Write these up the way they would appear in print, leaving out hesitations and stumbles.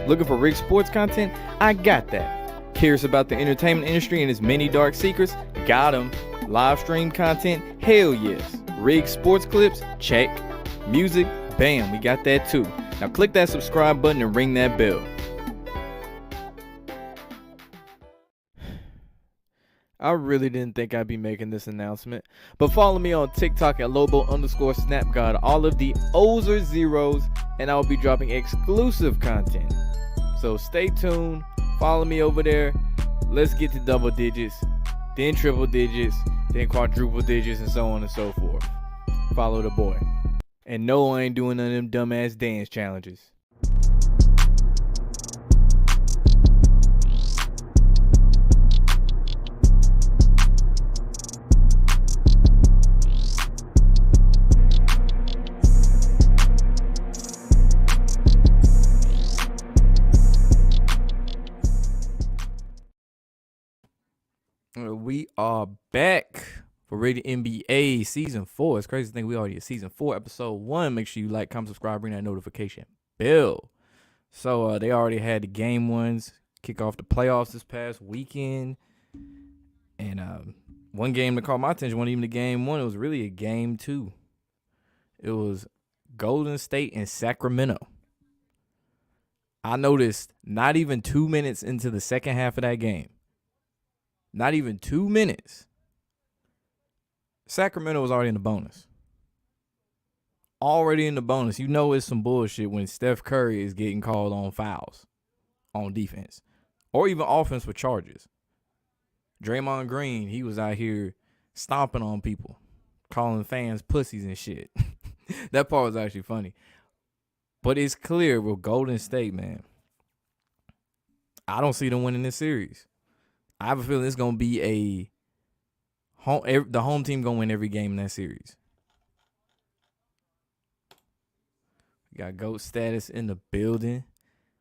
Looking for Rig Sports content? I got that. Curious about the entertainment industry and its many dark secrets? Got 'em. Live stream content? Hell yes. Rig Sports clips? Check. Music? Bam, we got that too. Now click that subscribe button and ring that bell. I really didn't think I'd be making this announcement, but follow me on TikTok at Lobo_SnapGod, all of the O's or zeros, and I'll be dropping exclusive content. So stay tuned, follow me over there. Let's get to double digits, then triple digits, then quadruple digits, and so on and so forth. Follow the boy. And no, I ain't doing none of them dumbass dance challenges. We are back for Rated NBA Season 4. It's crazy to think we already at Season 4, Episode 1. Make sure you like, comment, subscribe, ring that notification bell. So they already had the Game 1s kick off the playoffs this past weekend. And one game that caught my attention wasn't even the Game 1. It was really a Game 2. It was Golden State and Sacramento. I noticed not even 2 minutes into the second half of that game, not even 2 minutes, Sacramento was already in the bonus. Already in the bonus. You know it's some bullshit when Steph Curry is getting called on fouls on defense or even offense with charges. Draymond Green, he was out here stomping on people, calling fans pussies and shit. That part was actually funny. But it's clear with Golden State, man, I don't see them winning this series. I have a feeling it's going to be the home team going to win every game in that series. We got GOAT status in the building.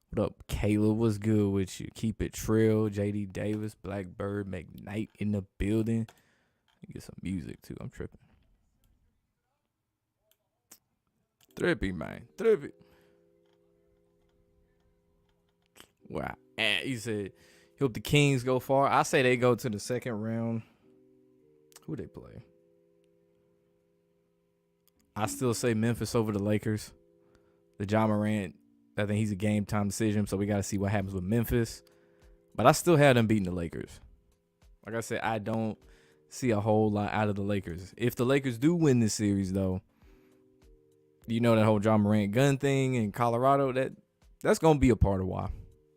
What up, Caleb? What's good with you? Keep it trill. JD Davis, Blackbird, McKnight in the building. Get some music, too. I'm tripping. Trippy, man. Trippy. Wow. And he said, hope the Kings go far. I say they go to the second round. Who they play? I still say Memphis over the Lakers. The Ja Morant, I think he's a game time decision, so we got to see what happens with Memphis. But I still have them beating the Lakers. Like I said, I don't see a whole lot out of the Lakers. If the Lakers do win this series, though, you know that whole Ja Morant gun thing in Colorado, that's going to be a part of why.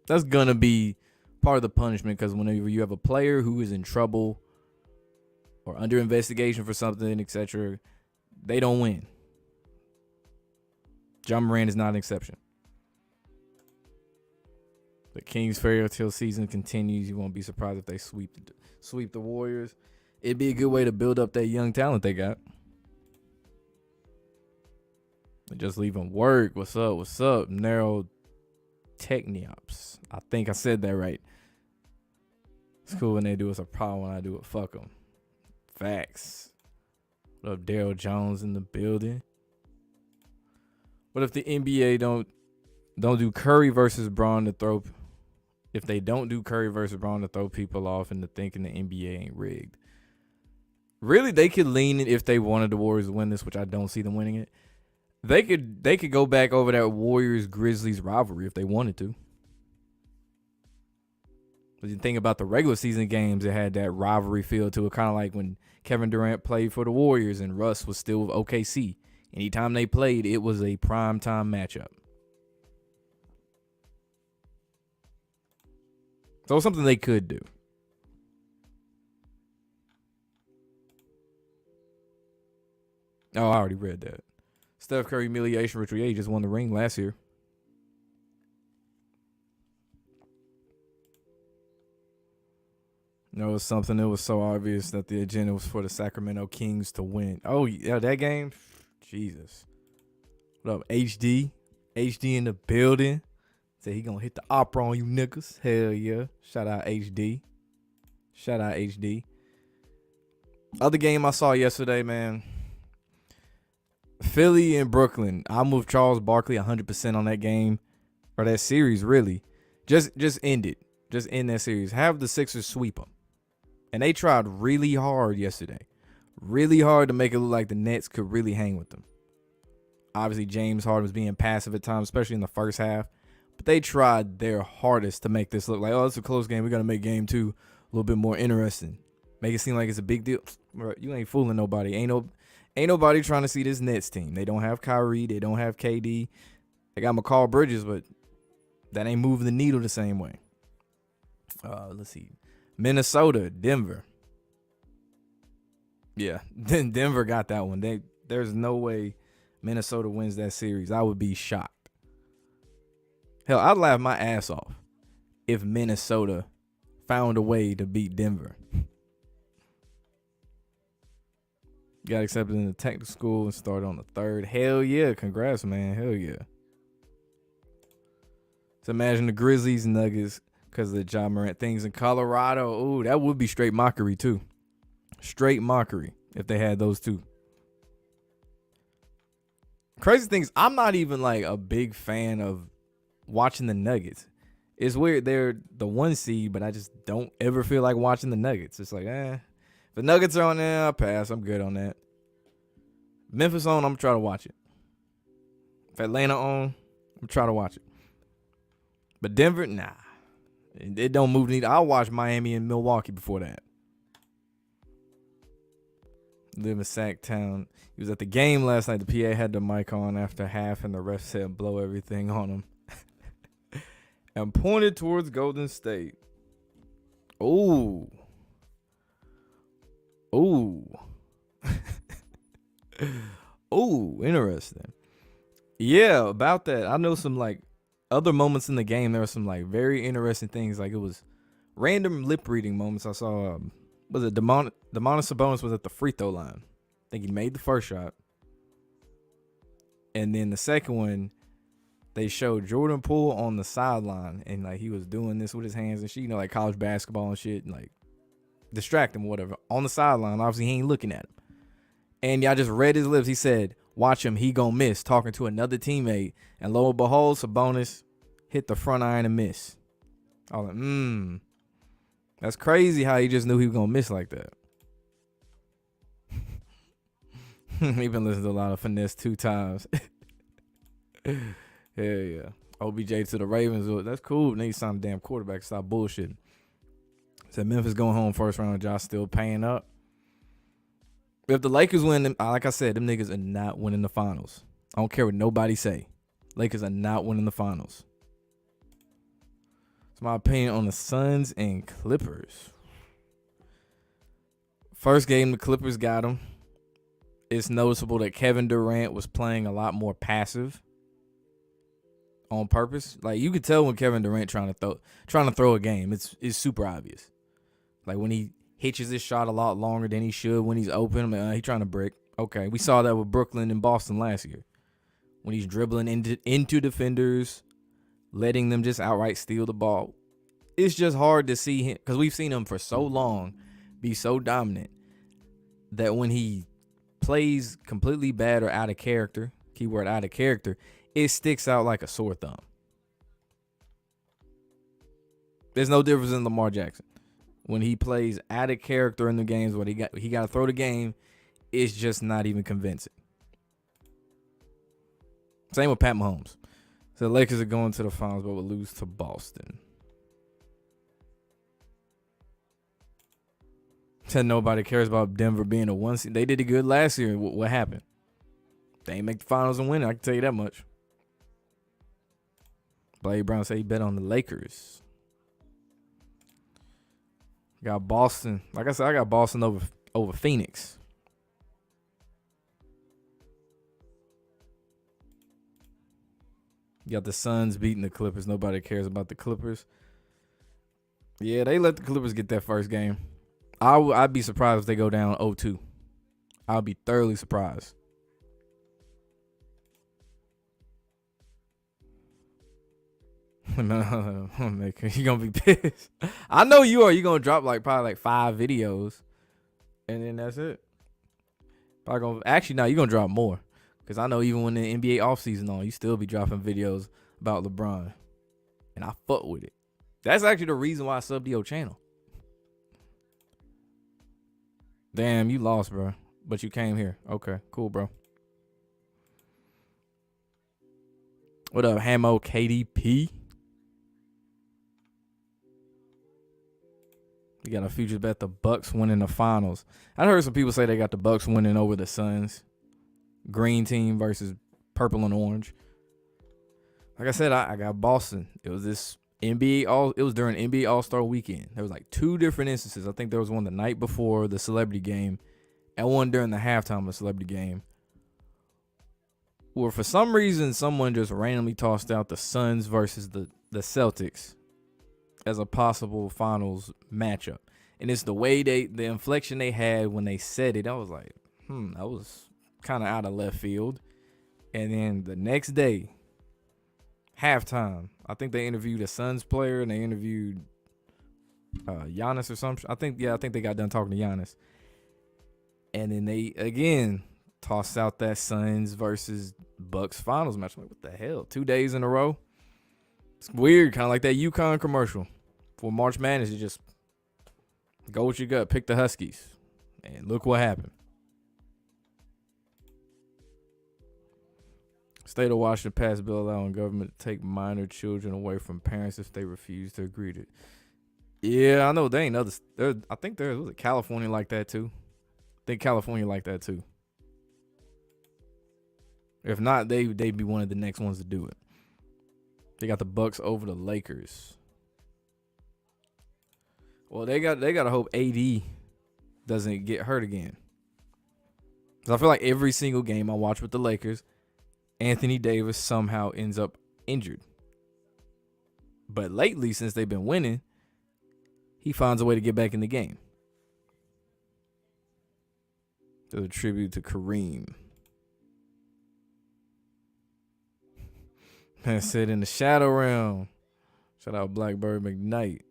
That's going to be part of the punishment, because whenever you have a player who is in trouble or under investigation for something, etc., they don't win. Ja Morant is not an exception. The Kings fairy tale season continues. You won't be surprised if they sweep the Warriors. It'd be a good way to build up that young talent they got. Just leave them work. What's up? What's up? Narrow Techniops. I think I said that right. It's cool when they do. It's a problem when I do it. Fuck them. Facts. What up, Daryl Jones in the building? What if the NBA don't do Curry versus Braun to throw? If they don't do Curry versus Braun to throw people off into thinking the NBA ain't rigged. Really, they could lean it if they wanted the Warriors to win this, which I don't see them winning it. They could go back over that Warriors-Grizzlies rivalry if they wanted to. But you think about the regular season games, it had that rivalry feel to it, kind of like when Kevin Durant played for the Warriors and Russ was still with OKC. Anytime they played, it was a primetime matchup. So it's something they could do. Oh, I already read that. Steph Curry humiliation ritual. Yeah, he just won the ring last year. No, it was something that was so obvious that the agenda was for the Sacramento Kings to win. Oh, yeah, that game? Jesus. What up, HD? HD in the building. Said he gonna hit the opera on you niggas. Hell yeah. Shout out HD. Shout out HD. Other game I saw yesterday, man. Philly and Brooklyn. I moved Charles Barkley 100% on that game. or that series really. Just end it. Just end that series. Have the Sixers sweep them. And they tried really hard yesterday. Really hard to make it look like the Nets could really hang with them. Obviously, James Harden was being passive at times, especially in the first half. But they tried their hardest to make this look like, oh, it's a close game. We got to make game 2 a little bit more interesting. Make it seem like it's a big deal. Bro, you ain't fooling nobody. Ain't nobody trying to see this Nets team. They don't have Kyrie. They don't have KD. They got McCall Bridges, but that ain't moving the needle the same way. Let's see. Minnesota, Denver. Yeah, Denver got that one. There's no way Minnesota wins that series. I would be shocked. Hell, I'd laugh my ass off if Minnesota found a way to beat Denver. Got accepted in the technical school and started on the 3rd. Hell yeah. Congrats, man. Hell yeah. So imagine the Grizzlies and Nuggets because of the Ja Morant things in Colorado. Ooh, that would be straight mockery too. Straight mockery if they had those two. Crazy things, I'm not even like a big fan of watching the Nuggets. It's weird. They're the 1 seed, but I just don't ever feel like watching the Nuggets. It's like, if the Nuggets are on there, I'll pass. I'm good on that. Memphis on, I'm trying to watch it. If Atlanta on, I'm trying to watch it. But Denver, nah. It don't move the needle. I'll watch Miami and Milwaukee before that. Live in Sacktown. He was at the game last night. The PA had the mic on after half, and the ref said blow everything on him. And pointed towards Golden State. Ooh. Ooh. Ooh, interesting. Yeah, about that. I know some like other moments in the game. There were some like very interesting things. Like it was random lip reading moments. I saw was it Domantas Sabonis was at the free throw line. I think he made the first shot. And then the second one, they showed Jordan Poole on the sideline, and like he was doing this with his hands and shit, like college basketball and shit, and like distract him, whatever. On the sideline, obviously he ain't looking at him. And y'all just read his lips. He said, watch him, he gonna miss, talking to another teammate. And lo and behold, Sabonis hit the front iron and miss. I was like, that's crazy how he just knew he was gonna miss like that. He been listening to a lot of finesse 2 times. Hell yeah. OBJ to the Ravens. That's cool. They signed a damn quarterback. Stop bullshitting. Said Memphis going home first round. Josh still paying up. If the Lakers win, like I said, them niggas are not winning the finals. I don't care what nobody say. Lakers are not winning the finals. It's my opinion on the Suns and Clippers. First game, the Clippers got them. It's noticeable that Kevin Durant was playing a lot more passive on purpose. Like you could tell when Kevin Durant trying to throw a game. It's super obvious. Like when he hitches his shot a lot longer than he should when he's open. He trying to brick. Okay, we saw that with Brooklyn and Boston last year. When he's dribbling into defenders, letting them just outright steal the ball. It's just hard to see him because we've seen him for so long be so dominant that when he plays completely bad or out of character, keyword out of character, it sticks out like a sore thumb. There's no difference in Lamar Jackson. When he plays out of character in the games when he got to throw the game, it's just not even convincing. Same with Pat Mahomes. So the Lakers are going to the finals, but will lose to Boston. Said nobody cares about Denver being a 1 seed. They did it good last year. What happened? They ain't make the finals and win. I can tell you that much. Blake Brown said he bet on the Lakers. Got Boston. Like I said, I got Boston over Phoenix. You got the Suns beating the Clippers. Nobody cares about the Clippers. Yeah, they let the Clippers get that first game. I'd be surprised if they go down 0-2. I'll be thoroughly surprised. No, you're gonna be pissed. I know you are. You're gonna drop probably 5 videos, and then that's it. Actually, no, you're gonna drop more, because I know even when the NBA offseason on, you still be dropping videos about LeBron. and I fuck with it. That's actually the reason why I subbed to your channel. Damn, you lost, bro. But you came here. Okay, cool, bro. What up, Hamo KDP? You got a future bet the Bucks winning the finals. I heard some people say they got the Bucks winning over the Suns. Green team versus purple and orange. Like I said, I got Boston. It was this it was during NBA All-Star weekend. There was like 2 different instances. I think there was one the night before the celebrity game and one during the halftime of the celebrity game, where for some reason someone just randomly tossed out the Suns versus the Celtics as a possible finals matchup. And it's the way the inflection they had when they said it. I was like, that was kind of out of left field. And then the next day, halftime, I think they interviewed a Suns player and they interviewed Giannis or something. I think they got done talking to Giannis. And then they again tossed out that Suns versus Bucks finals match. I'm like, what the hell? 2 days in a row? It's weird, kind of like that UConn commercial for March Madness. You just go with your gut, pick the Huskies, and look what happened. State of Washington passed a bill allowing government to take minor children away from parents if they refuse to agree to it. Yeah, I know they ain't others. I think there was California like that too. I think California like that too. If not, they'd be one of the next ones to do it. They got the Bucks over the Lakers. Well, they got to hope AD doesn't get hurt again. Because I feel like every single game I watch with the Lakers, Anthony Davis somehow ends up injured. But lately, since they've been winning, he finds a way to get back in the game. There's a tribute to Kareem. Man said in the shadow realm. Shout out Blackbird McKnight.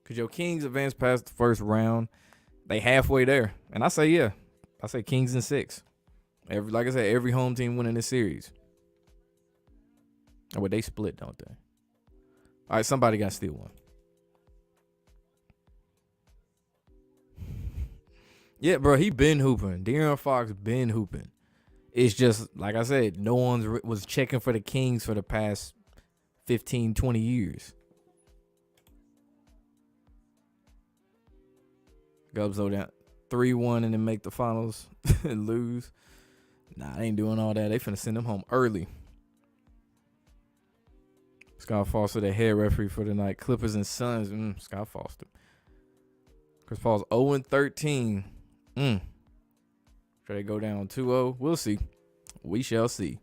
Because your Kings advanced past the first round. They halfway there. And I say, yeah. I say Kings in 6. Like I said, every home team winning this series. Oh, but they split, don't they? All right, somebody got to steal one. Yeah, bro, he been hooping. De'Aaron Fox been hooping. It's just, like I said, no one was checking for the Kings for the past 15, 20 years. Gubs though down 3-1 and then make the finals and lose. Nah, they ain't doing all that. They finna send them home early. Scott Foster, the head referee for the night. Clippers and Suns. Scott Foster. Chris Paul's 0-13. Should they go down 2-0? We'll see. We shall see.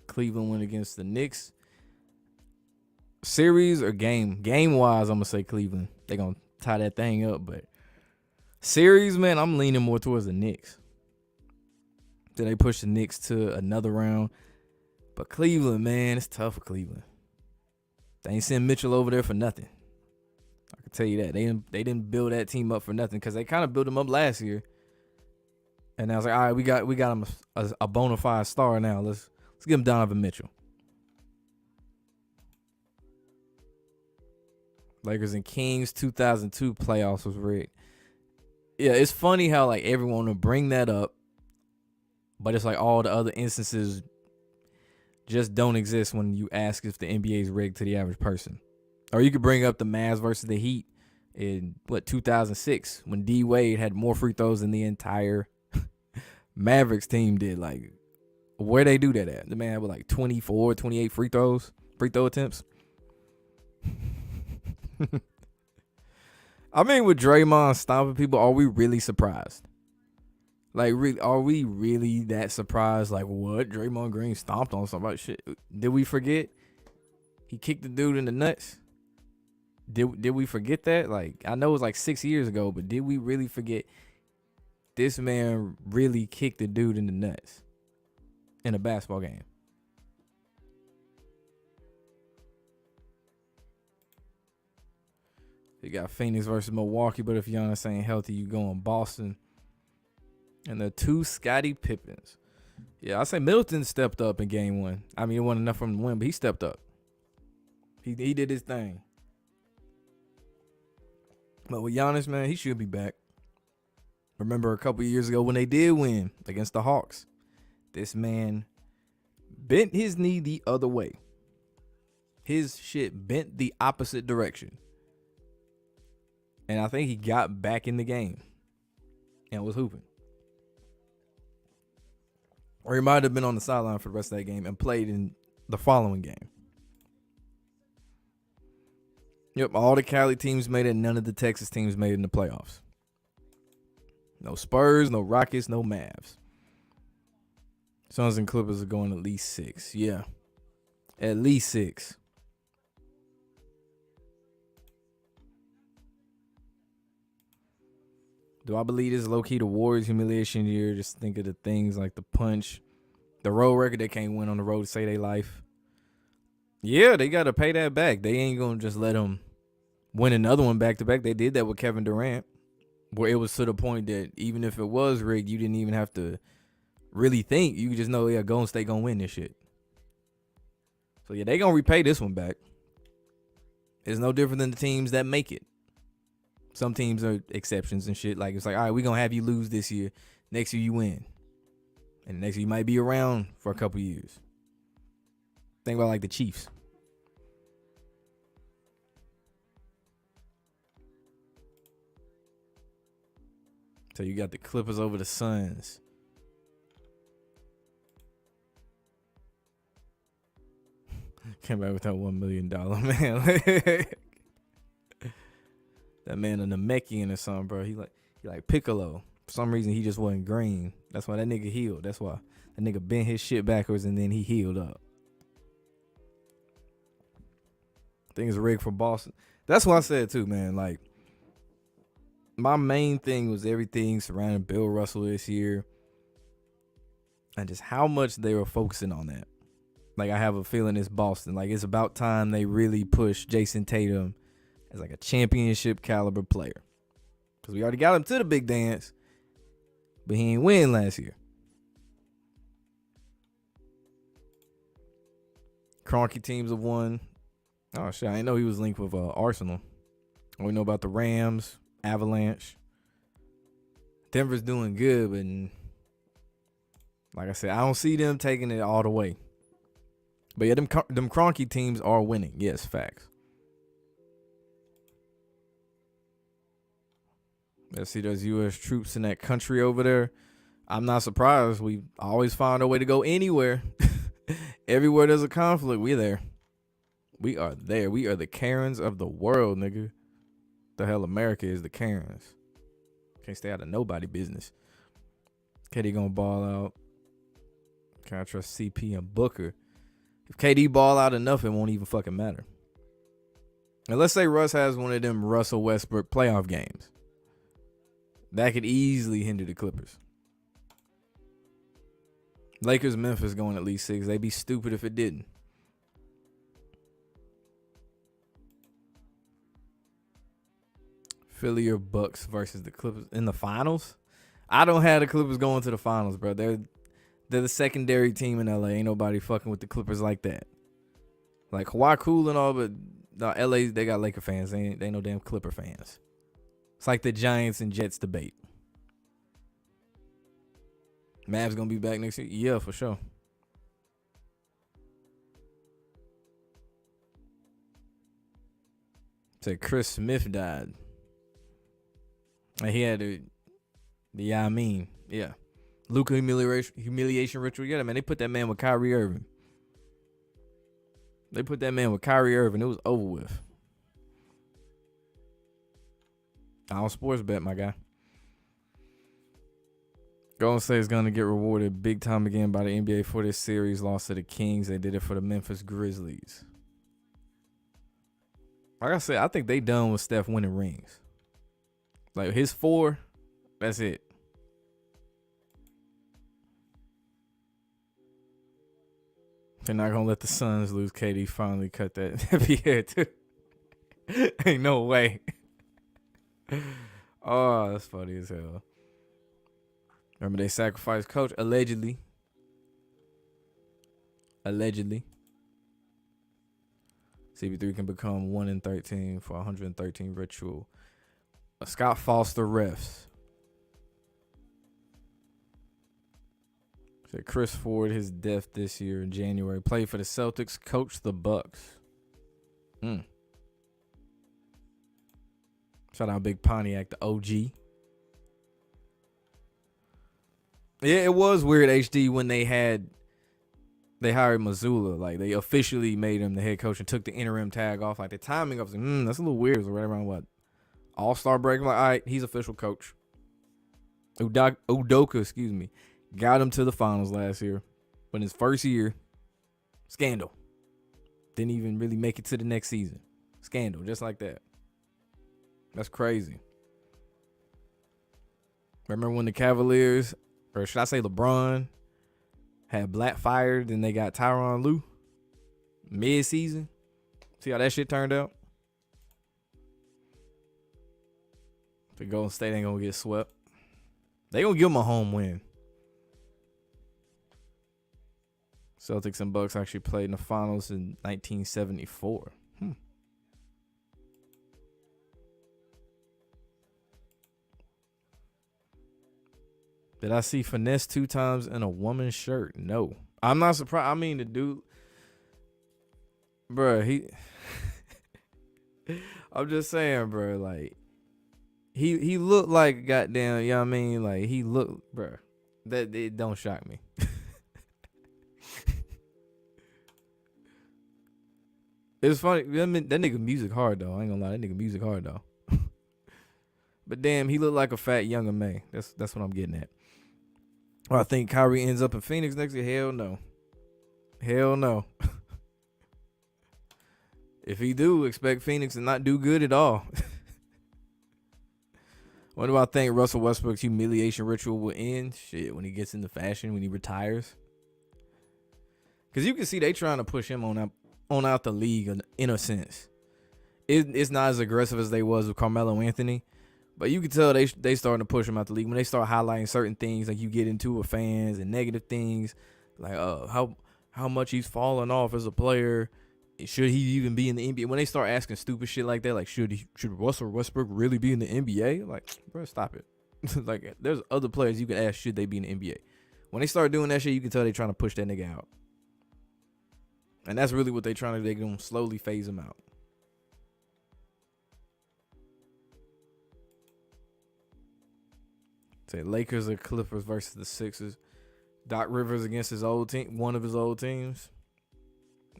Cleveland win against the Knicks. Series or game? Game-wise, I'm going to say Cleveland. They're going to tie that thing up. But series, man, I'm leaning more towards the Knicks. Did they push the Knicks to another round? But Cleveland, man, it's tough for Cleveland. They ain't send Mitchell over there for nothing. I can tell you that. They didn't build that team up for nothing because they kind of built them up last year. And I was like, all right, we got him a bona fide star now. Let's give him Donovan Mitchell. Lakers and Kings 2002 playoffs was rigged. Yeah, it's funny how like everyone will bring that up, but it's like all the other instances just don't exist when you ask if the NBA is rigged to the average person. Or you could bring up the Mavs versus the Heat in 2006 when D Wade had more free throws than the entire Mavericks team did. Like, where they do that at? The man had like 24, 28 free throw attempts. I mean, with Draymond stomping people, are we really surprised? Like, are we really that surprised? Like, what? Draymond Green stomped on somebody? Shit. Did we forget? He kicked the dude in the nuts. Did we forget that? Like, I know it was like 6 years ago, but did we really forget this man really kicked the dude in the nuts in a basketball game? You got Phoenix versus Milwaukee, but if Giannis ain't healthy, you going Boston. And the 2 Scottie Pippens. Yeah, I say Middleton stepped up in game one. I mean, it wasn't enough for him to win, but he stepped up. He did his thing. But with Giannis, man, he should be back. Remember a couple years ago when they did win against the Hawks, this man bent his knee the other way. His shit bent the opposite direction. And I think he got back in the game and was hooping. Or he might have been on the sideline for the rest of that game and played in the following game. Yep, all the Cali teams made it. None of the Texas teams made it in the playoffs. No Spurs, no Rockets, no Mavs. Suns and Clippers are going at least 6. Yeah, at least 6. Do I believe this is low-key the Warriors humiliation year? Just think of the things like the punch, the road record they can't win on the road to save their life. Yeah, they got to pay that back. They ain't going to just let them win another one back-to-back. They did that with Kevin Durant, where it was to the point that even if it was rigged, you didn't even have to really think. You just know, yeah, Golden State going to win this shit. So, yeah, they going to repay this one back. It's no different than the teams that make it. Some teams are exceptions and shit. Like, it's like, all right, we're going to have you lose this year. Next year, you win. And next year, you might be around for a couple years. Think about, like, the Chiefs. So, you got the Clippers over the Suns. Came back with that $1 million, man. That man a Namekian or something, bro. He like Piccolo. For some reason, he just wasn't green. That's why that nigga healed. That's why that nigga bent his shit backwards and then he healed up. Things rigged for Boston. That's what I said too, man. Like, my main thing was everything surrounding Bill Russell this year and just how much they were focusing on that. Like, I have a feeling it's Boston. Like, it's about time they really push Jason Tatum as like a championship caliber player. Because we already got him to the big dance, but he ain't win last year. Kroenke teams have won. Oh, shit. I didn't know he was linked with Arsenal. We know about the Rams, Avalanche. Denver's doing good, but like I said, I don't see them taking it all the way. But yeah, them Kroenke teams are winning. Yes, facts. Let's see, there's U.S. troops in that country over there. I'm not surprised. We always find a way to go anywhere. Everywhere there's a conflict, we're there. We are there. We are the Karens of the world, nigga. The hell America is the Karens. Can't stay out of nobody business. KD gonna ball out. Can I trust CP and Booker? If KD ball out enough, it won't even fucking matter. And let's say Russ has one of them Russell Westbrook playoff games. That could easily hinder the Clippers. Lakers, Memphis going at least 6. They'd be stupid if it didn't. Philly or Bucks versus the Clippers in the finals. I don't have the Clippers going to the finals, bro. They're the secondary team in LA. Ain't nobody fucking with the Clippers like that. Like, Kawhi cool and all, but no, LA, they got Laker fans. They ain't no damn Clipper fans. It's like the Giants and Jets debate. Mavs gonna be back next year? Yeah, for sure. Said Chris Smith died. And he had the I mean, yeah. Luka humiliation ritual. Yeah, man, they put that man with Kyrie Irving. They put that man with Kyrie Irving. It was over with. I don't sports bet, my guy. Golden State is going to get rewarded big time again by the NBA for this series loss to the Kings. They did it for the Memphis Grizzlies. Like I said, I think they done with Steph winning rings. Like, his 4, that's it. They're not going to let the Suns lose. KD finally cut that heavy hair, too. Ain't no way. Oh, that's funny as hell. Remember, they sacrificed Coach, allegedly. allegedly. CP3 can become 1-13 for 113 ritual. Scott Foster refs. Said Chris Ford, his death this year in January. Played for the Celtics, coached the Bucks. Shout out Big Pontiac, the OG. Yeah, it was weird, HD, when they hired Mazzulla. Like, they officially made him the head coach and took the interim tag off. Like, the timing of it, that's a little weird. It was right around what? All-Star break. I'm like, all right, he's official coach. Udoka, got him to the finals last year. But in his first year, scandal. Didn't even really make it to the next season. Scandal, just like that. That's crazy. Remember when the Cavaliers, or should I say LeBron, had Black fired, then they got Tyronn Lue mid-season? See how that shit turned out? The Golden State ain't gonna get swept. They gonna give them a home win. Celtics and Bucks actually played in the finals in 1974. Did I see Finesse 2 times in a woman's shirt? No. I'm not surprised. I mean, the dude, bruh, I'm just saying, bruh, like, he looked like goddamn, you know what I mean? Like, he looked, bruh, that it don't shock me. It's funny. I mean, that nigga music hard, though. I ain't gonna lie. That nigga music hard, though. But damn, he looked like a fat younger May. That's what I'm getting at. Well, I think Kyrie ends up in Phoenix next year. Hell no. Hell no. If he do, expect Phoenix to not do good at all. When do I think Russell Westbrook's humiliation ritual will end? Shit, when he gets into fashion, when he retires. Because you can see they trying to push him on out the league in a sense. It's not as aggressive as they was with Carmelo Anthony. But you can tell they starting to push him out the league when they start highlighting certain things like you get into with fans and negative things like how much he's fallen off as a player. Should he even be in the NBA? When they start asking stupid shit like that, like should Russell Westbrook really be in the NBA? Like, bro, stop it. Like, there's other players you can ask should they be in the NBA. When they start doing that shit, you can tell they trying to push that nigga out. And that's really what they trying to do. They gonna slowly phase him out. Say Lakers or Clippers versus the Sixers. Doc Rivers against his old team, one of his old teams.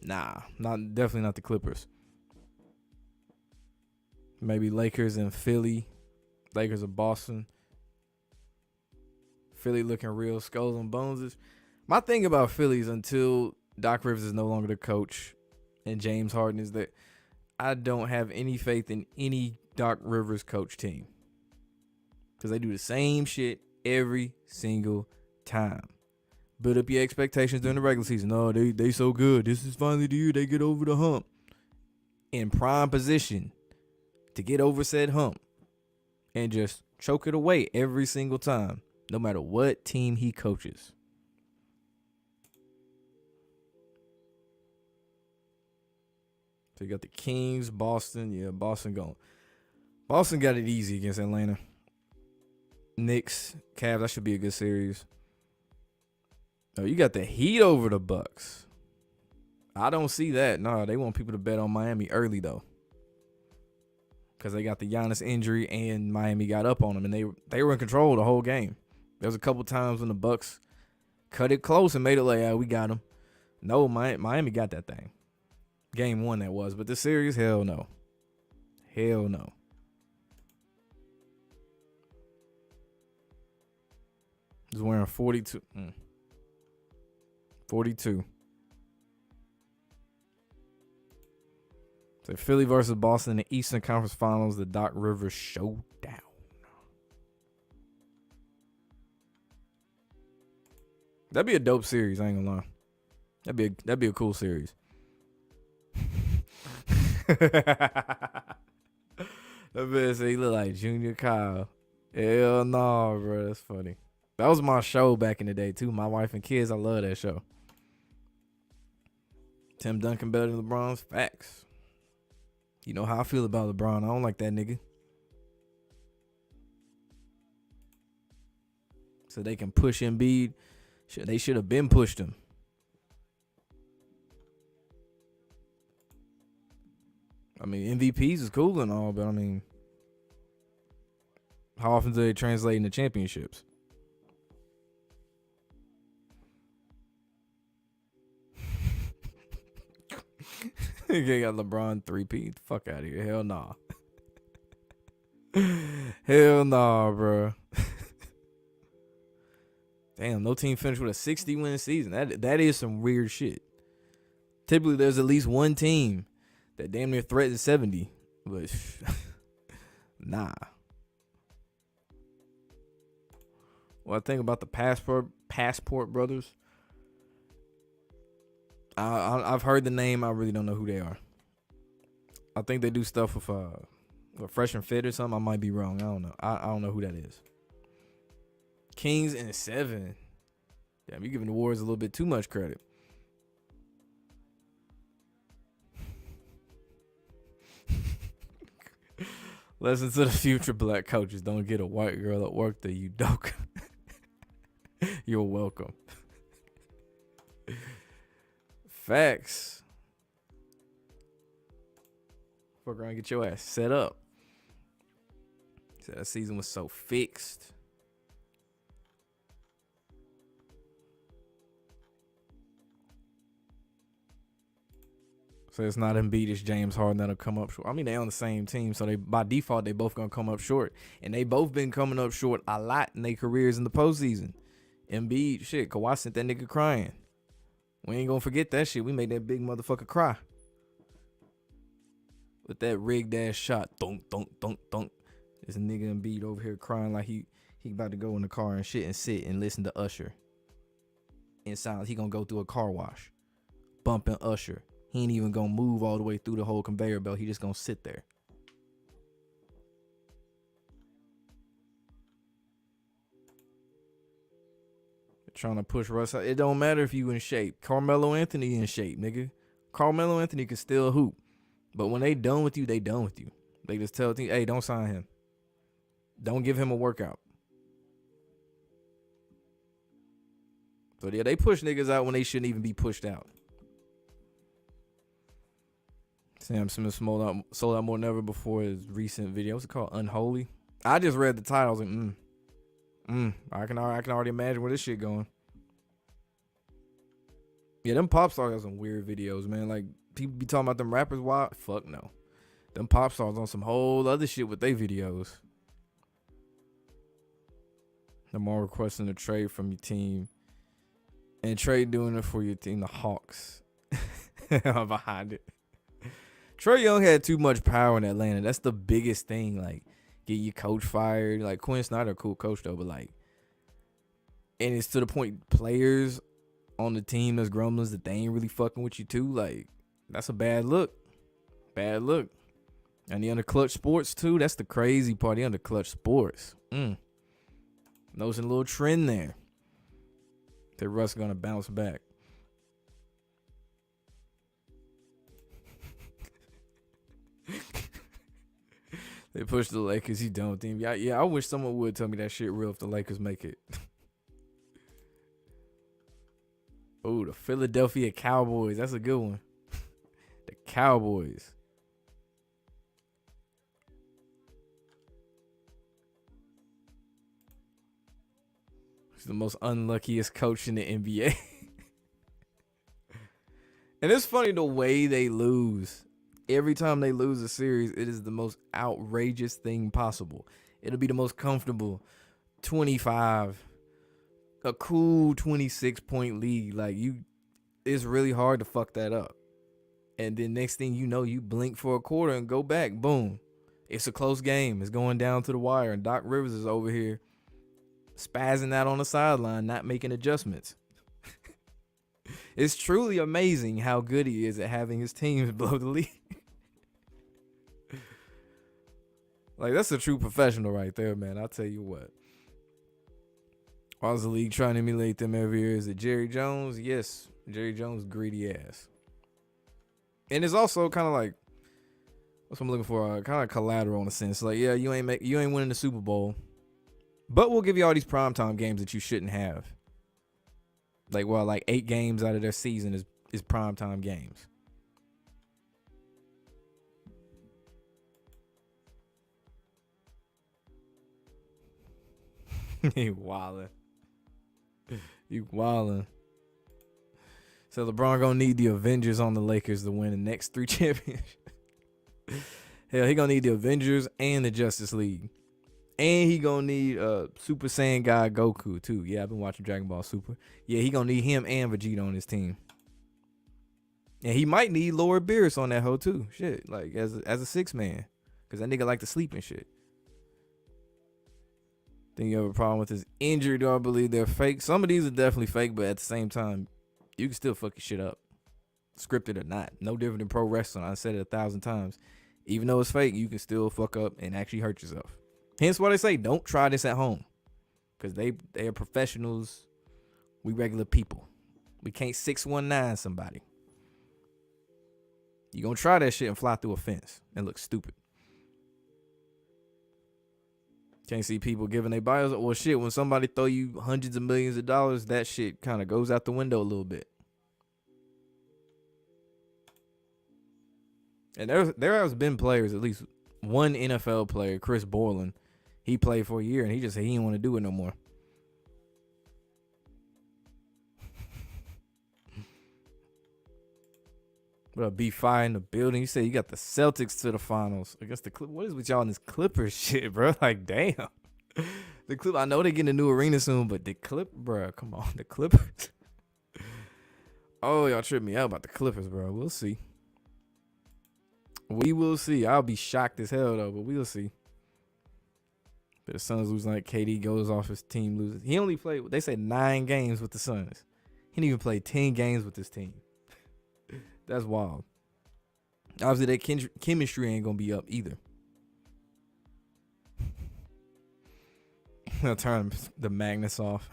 Nah, definitely not the Clippers. Maybe Lakers and Philly. Lakers or Boston. Philly looking real skulls and bones. My thing about Phillies until Doc Rivers is no longer the coach and James Harden is that I don't have any faith in any Doc Rivers coach team. Because they do the same shit every single time. Build up your expectations during the regular season. Oh, they so good. This is finally the year they get over the hump. In prime position to get over said hump. And just choke it away every single time. No matter what team he coaches. So you got the Kings, Boston. Yeah, Boston going. Boston got it easy against Atlanta. Knicks, Cavs, that should be a good series. Oh, you got the Heat over the Bucks. I don't see that. No, they want people to bet on Miami early, though. Because they got the Giannis injury and Miami got up on them. And they were in control the whole game. There was a couple times when the Bucks cut it close and made it like, yeah, we got them. No, Miami got that thing. Game 1 that was. But the series, hell no. Hell no. He's wearing 42. 42. So Philly versus Boston in the Eastern Conference Finals, the Doc Rivers Showdown. That'd be a dope series, I ain't gonna lie. That'd be a cool series. That bitch say he look like Junior Kyle. Hell no, bro. That's funny. That was my show back in the day too. My Wife and Kids. I love that show. Tim Duncan better than LeBron's facts. You know how I feel about LeBron. I don't like that nigga. So they can push Embiid. They should have been pushed him. I mean, MVPs is cool and all, but I mean, how often do they translate into championships? They got LeBron 3P. Fuck out of here. Hell nah. Hell nah, bro. Damn, no team finished with a 60-win season. That is some weird shit. Typically, there's at least one team that damn near threatens 70, but nah. What I think about the Passport Brothers, I've heard the name. I really don't know who they are. I think they do stuff with Fresh and Fit or something. I might be wrong. I don't know. I don't know who that is. Kings in 7. Damn, you're giving the Warriors a little bit too much credit. Listen to the future black coaches. Don't get a white girl at work that you don't. You're welcome. Facts. Fuck around and get your ass set up. So that season was so fixed. So it's not Embiid, it's James Harden that'll come up short. I mean, they on the same team, so they by default they both gonna come up short, and they both been coming up short a lot in their careers in the postseason. Embiid, shit, Kawhi sent that nigga crying. We ain't gonna forget that shit. We made that big motherfucker cry with that rigged ass shot. Thunk, thunk, thunk, thunk. This nigga Embiid over here crying like he about to go in the car and shit and sit and listen to Usher. In silence, he gonna go through a car wash, bumping Usher. He ain't even gonna move all the way through the whole conveyor belt. He just gonna sit there. Trying to push Russ out. It don't matter if you in shape. Carmelo Anthony in shape, nigga. Carmelo Anthony can still hoop. But when they done with you, they done with you. They just tell the team, hey, don't sign him. Don't give him a workout. So yeah, they push niggas out when they shouldn't even be pushed out. Sam Smith sold out more than ever before his recent video. What's it called? Unholy. I just read the title. I was like, I can already imagine where this shit going. Yeah, them pop stars have some weird videos, man. Like, people be talking about them rappers. Why? Fuck no. Them pop stars on some whole other shit with their videos. The more requesting a trade from your team. And trade doing it for your team, the Hawks. I'm behind it. Trae Young had too much power in Atlanta. That's the biggest thing. Like, get your coach fired. Like, Quinn Snyder, a cool coach though, but like, and it's to the point players on the team that's grumblers that they ain't really fucking with you too. Like, that's a bad look. Bad look. And the under Clutch Sports too. That's the crazy part. The under Clutch Sports. Noticing a little trend there. That Russ gonna bounce back. They push the Lakers. You done with them. Yeah, I wish someone would tell me that shit real if the Lakers make it. Oh, the Philadelphia Cowboys. That's a good one. The Cowboys. He's the most unluckiest coach in the NBA. And it's funny the way they lose. Every time they lose a series, it is the most outrageous thing possible. It'll be the most comfortable 25, a cool 26-point lead. Like, it's really hard to fuck that up. And then next thing you know, you blink for a quarter and go back. Boom. It's a close game. It's going down to the wire. And Doc Rivers is over here spazzing out on the sideline, not making adjustments. It's truly amazing how good he is at having his teams blow the lead. Like, that's a true professional right there, man. I'll tell you what. Why is the league trying to emulate them every year? Is it Jerry Jones? Yes. Jerry Jones, greedy ass. And it's also kind of like, what's I'm looking for? Kind of collateral in a sense. Like, yeah, you ain't winning the Super Bowl, but we'll give you all these primetime games that you shouldn't have. Like, well, like 8 games out of their season is primetime games. You wildin'. You wildin'. So LeBron gonna need the Avengers on the Lakers to win the next 3 championships. Hell, he gonna need the Avengers and the Justice League. And he gonna need Super Saiyan guy Goku too. Yeah, I've been watching Dragon Ball Super. Yeah, he gonna need him and Vegeta on his team. And he might need Lord Beerus on that hoe too. Shit, like as a 6-man. Cause that nigga like to sleep and shit. Think you have a problem with his injury? Do I believe they're fake? Some of these are definitely fake, but at the same time, you can still fuck your shit up. Scripted or not. No different than pro wrestling. I said it 1,000 times. Even though it's fake, you can still fuck up and actually hurt yourself. Hence why they say don't try this at home. Because they are professionals. We regular people. We can't 619 somebody. You gonna try that shit and fly through a fence and look stupid. Can't see people giving their bios. Well, shit, when somebody throw you hundreds of millions of dollars, that shit kind of goes out the window a little bit. And there has been players, at least one NFL player, Chris Borland. He played for a year and he just said he didn't want to do it no more. What up, B5 in the building? You said you got the Celtics to the finals against the Clippers. What is with y'all in this Clippers shit, bro? Like, damn. The Clip. I know they getting a new arena soon, but the bro, come on, the Clippers. Oh, y'all tripped me out about the Clippers, bro. We'll see. We will see. I'll be shocked as hell though, but we'll see. But the Suns losing, like KD goes off, his team loses. He only played, they said 9 games with the Suns. He didn't even play 10 games with this team. That's wild. Obviously, that chemistry ain't gonna be up either. They'll turn the Magnus off.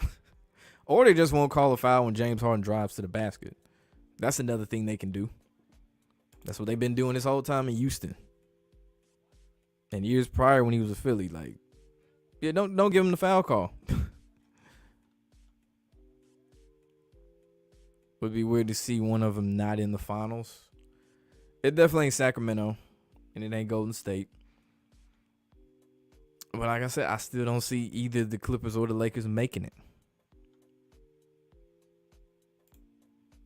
Or they just won't call a foul when James Harden drives to the basket. That's another thing they can do. That's what they've been doing this whole time in Houston. And years prior when he was a Philly, like, yeah, don't give him the foul call. Would be weird to see one of them not in the finals. It definitely ain't Sacramento, and it ain't Golden State. But like I said, I still don't see either the Clippers or the Lakers making it.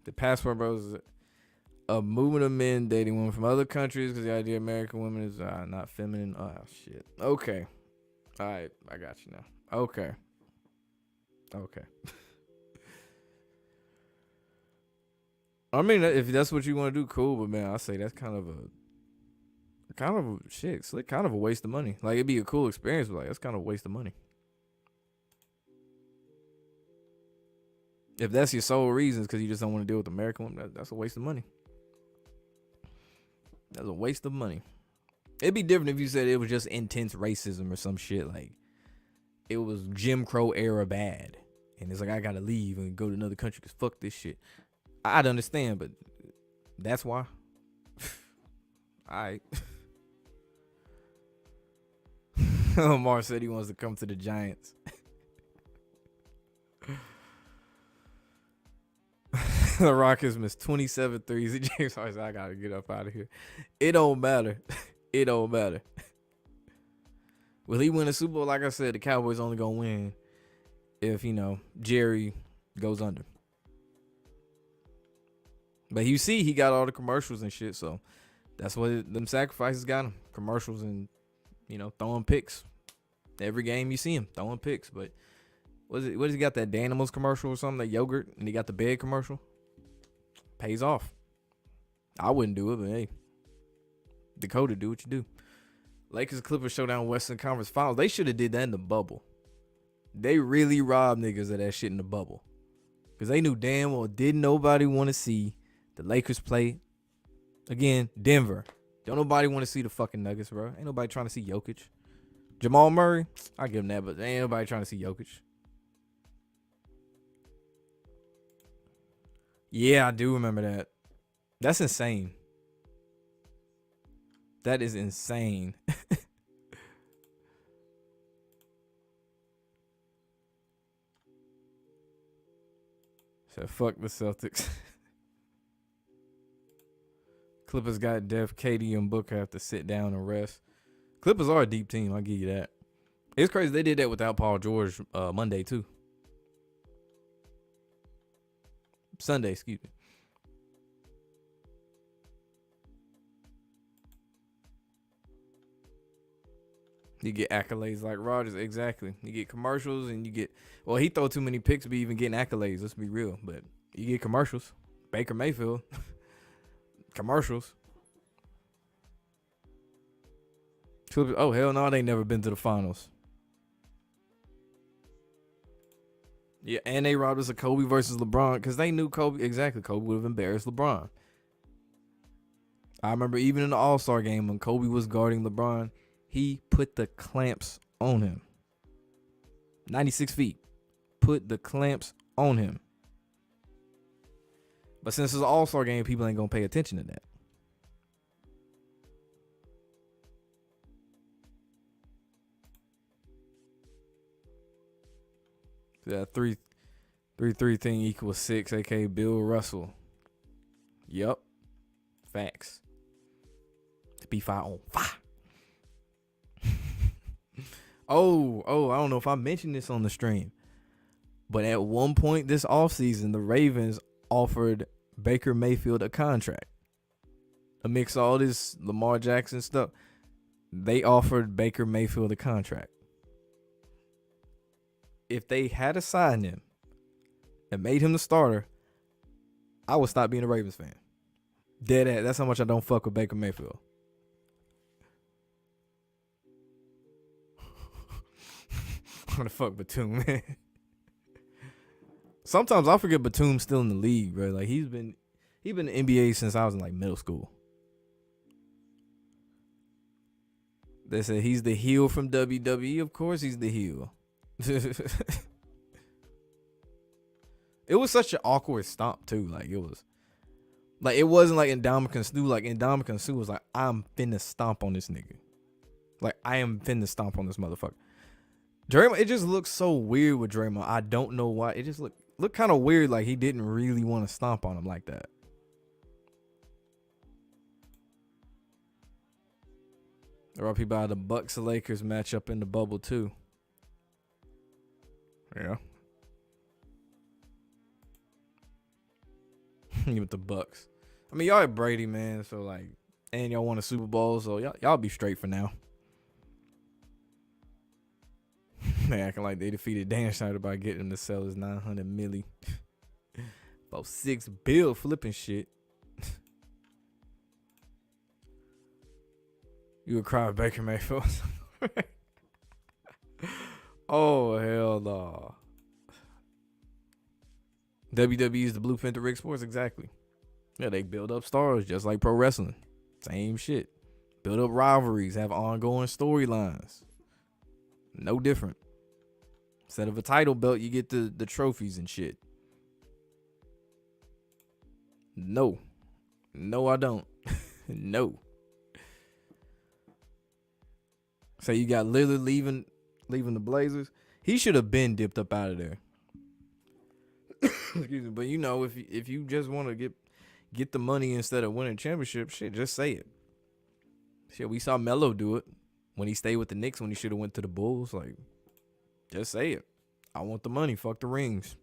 The Passport Bros is a movement of men dating women from other countries because the idea of American women is not feminine. Oh, shit. Okay. All right. I got you now. Okay. I mean, if that's what you want to do, cool. But man, I say that's kind of shit. It's like kind of a waste of money. Like it'd be a cool experience, but like that's kind of a waste of money. If that's your sole reasons because you just don't want to deal with American women, that's a waste of money. That's a waste of money. It'd be different if you said it was just intense racism or some shit. Like it was Jim Crow era bad, and it's like I gotta leave and go to another country because fuck this shit. I'd understand, but that's why. Alright. Omar said he wants to come to the Giants. The Rockets missed 27 threes. James Harden said, I gotta get up out of here. It don't matter. It don't matter. Will he win a Super Bowl? Like I said, the Cowboys only gonna win if, Jerry goes under. But you see, he got all the commercials and shit, so that's what them sacrifices got him. Commercials and, throwing picks. Every game you see him throwing picks. But what does he got, that Danimals commercial or something, that yogurt, and he got the bed commercial? Pays off. I wouldn't do it, but hey, Dakota, do what you do. Lakers Clippers showdown Western Conference Finals. They should have did that in the bubble. They really robbed niggas of that shit in the bubble. Because they knew damn well didn't nobody want to see the Lakers play, again, Denver. Don't nobody want to see the fucking Nuggets, bro. Ain't nobody trying to see Jokic. Jamal Murray, I give him that, but ain't nobody trying to see Jokic. Yeah, I do remember that. That's insane. That is insane. So fuck the Celtics. Clippers got depth. KD and Booker have to sit down and rest. Clippers are a deep team. I'll give you that. It's crazy they did that without Paul George Monday too. Sunday, excuse me. You get accolades like Rodgers, exactly. You get commercials and you get, well, he throw too many picks to be even getting accolades. Let's be real, but you get commercials. Baker Mayfield, commercials. Oh hell no, they ain't never been to the finals. Yeah, and they robbed us of Kobe versus LeBron because they knew Kobe would have embarrassed LeBron. I remember even in the All-Star game when Kobe was guarding LeBron, he put the clamps on him. 96 feet. Put the clamps on him. But since it's an All-Star game, people ain't going to pay attention to that. That 3-3 thing equals 6, aka Bill Russell. Yup. Facts. To be 5 on 5. I don't know if I mentioned this on the stream, but at one point this offseason, the Ravens offered Baker Mayfield a contract. Amidst all this Lamar Jackson stuff, they offered Baker Mayfield a contract. If they had assigned him and made him the starter, I would stop being a Ravens fan. Dead ass. That's how much I don't fuck with Baker Mayfield. What the fuck, Batum, man? Sometimes I forget Batum's still in the league, bro. Like he been in the NBA since I was in like middle school. They said he's the heel from WWE. Of course he's the heel. It was such an awkward stomp too. Like it wasn't like Ndamukong Suh. Like Ndamukong Suh was like, I'm finna stomp on this nigga. Like I am finna stomp on this motherfucker. Draymond, it just looks so weird with Draymond. I don't know why. It just looked kind of weird. Like he didn't really want to stomp on him like that. There are people out of the Bucks and Lakers matchup in the bubble too. Yeah. With the Bucks. I mean, y'all had Brady, man. So like, and y'all won a Super Bowl, so y'all be straight for now. They acting like they defeated Dan Snyder by getting him to sell his $900 million. About $6 billion flipping shit. You would cry Baker Mayfield. Oh hell no. WWE is the blueprint to Rick Sports, exactly. Yeah, they build up stars just like pro wrestling. Same shit. Build up rivalries, have ongoing storylines. No different. Instead of a title belt, you get the trophies and shit. No, I don't. No. So you got Lillard leaving the Blazers. He should have been dipped up out of there. Excuse me, but you know, if you just want to get the money instead of winning championship, shit, just say it. Shit, we saw Melo do it when he stayed with the Knicks when he should have went to the Bulls. Like, just say it. I want the money. Fuck the rings.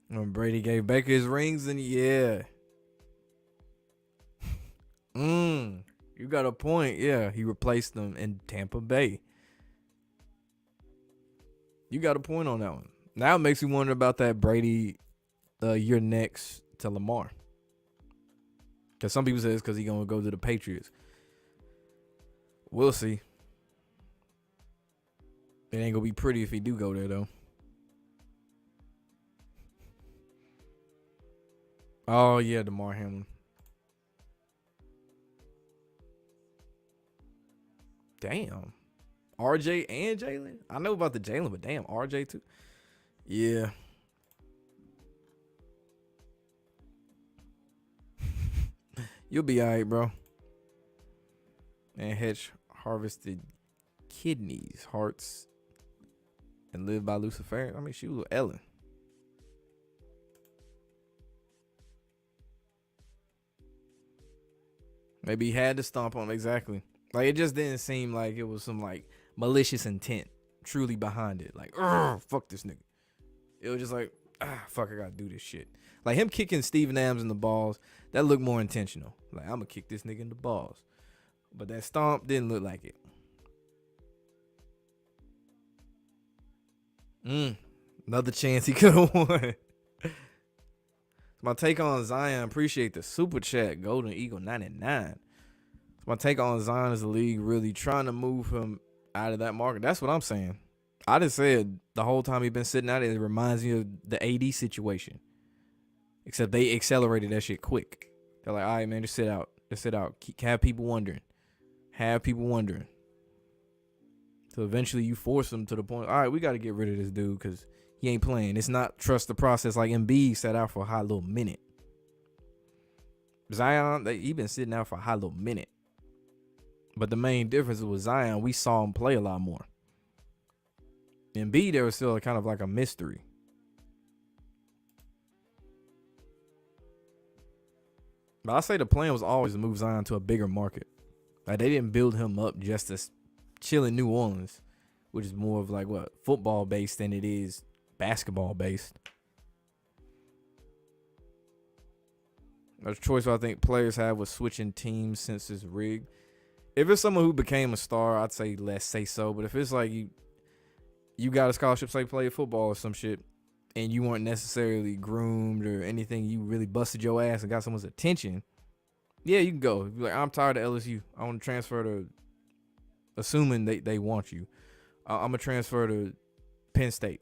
When Brady gave Baker his rings, then yeah. You got a point. Yeah, he replaced them in Tampa Bay. You got a point on that one. Now it makes me wonder about that Brady, you're next to Lamar. Because some people say it's because he's going to go to the Patriots. We'll see. It ain't going to be pretty if he do go there, though. Oh, yeah, DeMar Hamlin. Damn. RJ and Jalen? I know about the Jalen, but damn, RJ too. Yeah. You'll be alright, bro. And Hedge harvested kidneys, hearts, and lived by Lucifer. I mean, she was with Ellen. Maybe he had to stomp on him, exactly. Like, it just didn't seem like it was some like malicious intent truly behind it. Like, fuck this nigga. It was just like, fuck, I gotta do this shit. Like him kicking Steven Adams in the balls, that looked more intentional. Like, I'm gonna kick this nigga in the balls. But that stomp didn't look like it. Another chance he could have won. My take on Zion, appreciate the super chat, Golden Eagle 99. My take on Zion is the league really trying to move him out of that market. That's what I'm saying. I just said the whole time he's been sitting out, it reminds me of the AD situation. Except they accelerated that shit quick. They're like, all right, man, just sit out. Just sit out. Have people wondering. So eventually you force them to the point, all right, we got to get rid of this dude because he ain't playing. It's not trust the process like Embiid sat out for a hot little minute. Zion, he been sitting out for a hot little minute. But the main difference with Zion, we saw him play a lot more. Embiid, there was still kind of like a mystery. But I say the plan was always to move Zion to a bigger market. Like, they didn't build him up just to chill in New Orleans, which is more of like what, football based than it is basketball based. A choice I think players have with switching teams since it's rigged. If it's someone who became a star, I'd say let's say so. But if it's like you got a scholarship, say play football or some shit, and you weren't necessarily groomed or anything, you really busted your ass and got someone's attention, yeah, you can go. Be like, I'm tired of LSU. I want to transfer to, assuming they want you. I'm going to transfer to Penn State.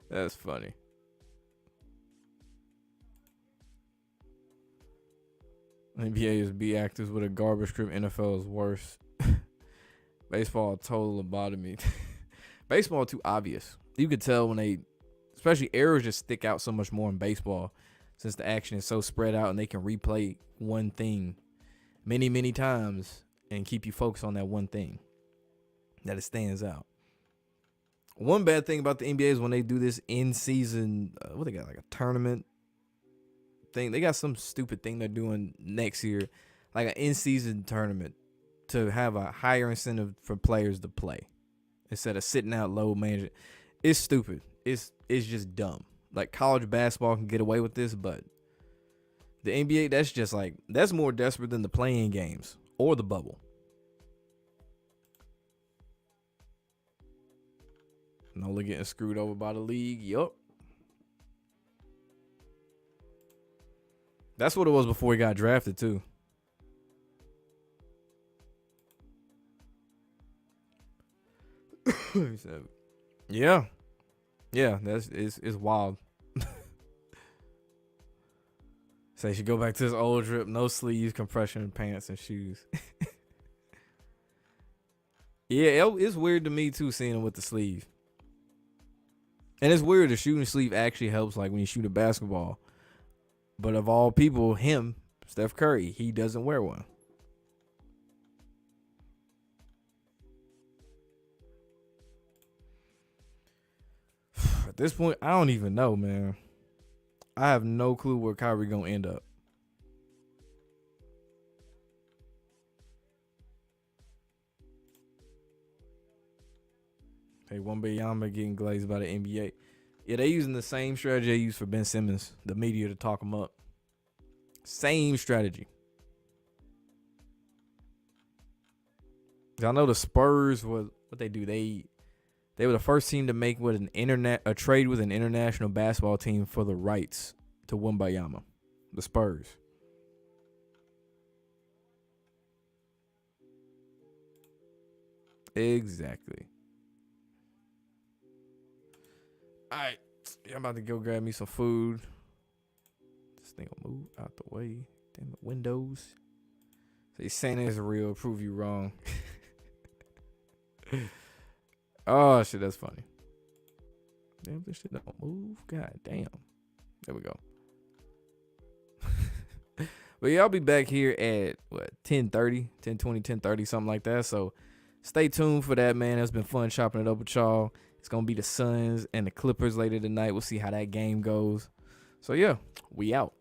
That's funny. NBA is B actors with a garbage script. NFL is worse. Baseball, total lobotomy. Baseball too obvious. You could tell when they, especially errors just stick out so much more in baseball since the action is so spread out and they can replay one thing many, many times and keep you focused on that one thing that it stands out. One bad thing about the NBA is when they do this in-season, what they got, like a tournament thing. They got some stupid thing they're doing next year, like an in-season tournament to have a higher incentive for players to play instead of sitting out low management. It's stupid. It's just dumb. Like college basketball can get away with this, but the NBA, that's just like, that's more desperate than the playing games or the bubble. Nola getting screwed over by the league. Yup. That's what it was before he got drafted too. He said, yeah. Yeah, it's wild. So he should go back to his old drip, no sleeves, compression pants, and shoes. Yeah, it's weird to me too seeing him with the sleeve. And it's weird, the shooting sleeve actually helps like when you shoot a basketball. But of all people, him, Steph Curry, he doesn't wear one. At this point, I don't even know, man. I have no clue where Kyrie gonna end up. Hey, Wembanyama getting glazed by the NBA. Yeah, they using the same strategy they used for Ben Simmons, the media, to talk him up. Same strategy. I know the Spurs, what they do, they were the first team to make a trade with an international basketball team for the rights to Wembanyama. The Spurs. Exactly. All right, yeah, I'm about to go grab me some food. This thing will move out the way. Damn it, Windows. Say Santa is real. Prove you wrong. Oh shit, that's funny. Damn, this shit don't move. God damn. There we go. But yeah, I'll be back here at what 10:30, 10:20, 10:30, something like that. So stay tuned for that, man. It's been fun chopping it up with y'all. It's gonna be the Suns and the Clippers later tonight. We'll see how that game goes. So yeah, we out.